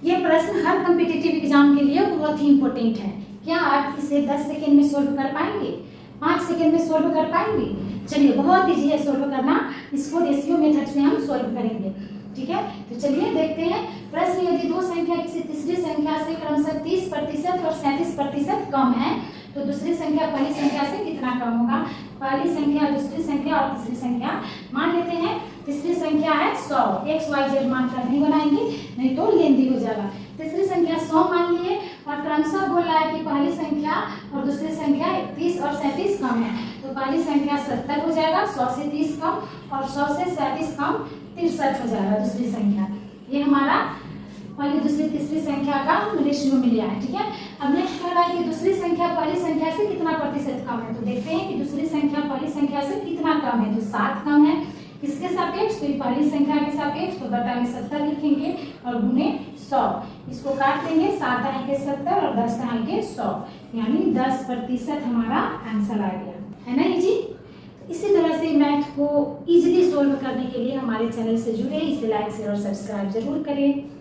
ये प्रश्न हर competitive exam के लिए बहुत ही इंपॉर्टेंट है। क्या आप इसे 10 सेकेंड में सोल्व कर पाएंगे? 5 सेकेंड में सोल्व कर पाएंगे? चलिए, बहुत ईजी है सोल्व करना। इसको रेशियो मेथड से हम सोल्व करेंगे। ठीक है, तो चलिए देखते हैं। प्रश्न, यदि दो संख्या किसी तीसरी संख्या से क्रमशः 30% और 37% कम है तो दूसरी संख्या पहली संख्या से कितना कम होगा? पहली संख्या, दूसरी संख्या और तीसरी संख्या। मान लेते हैं तीसरी संख्या है 100। XYZ मानकर नहीं बनाएंगे, नहीं तो लेंदी हो जाएगा। तीसरी संख्या 100 मान लिए और क्रमशः बोल रहा है कि पहली संख्या और दूसरी संख्या 30 और 37 कम है, तो पहली संख्या 70 हो जाएगा, 100 से 30 कम, और 100 से 37 कम 63 हो जाएगा दूसरी संख्या। ये हमारा पहली, दूसरी, तीसरी संख्या का रेशियो मिल है। ठीक है, अब नेक्स्ट कह रहा है कि दूसरी संख्या पहली संख्या से कितना प्रतिशत कम है। तो देखते हैं कि दूसरी संख्या पहली संख्या से कितना कम है। तो 7 कम है। किसके सापेक्ष? तो पहली संख्या के सापेक्ष। तो बटा में 70 लिखेंगे और गुने 100। इसको काट देंगे, 7 दहाई के 70 और 10 दहाई के 100, यानी 10% हमारा आंसर आ गया। है ना इजी? इसी तरह से मैथ को इजीली सोल्व करने के लिए हमारे चैनल से जुड़े, इसे लाइक शेयर और सब्सक्राइब जरूर करें।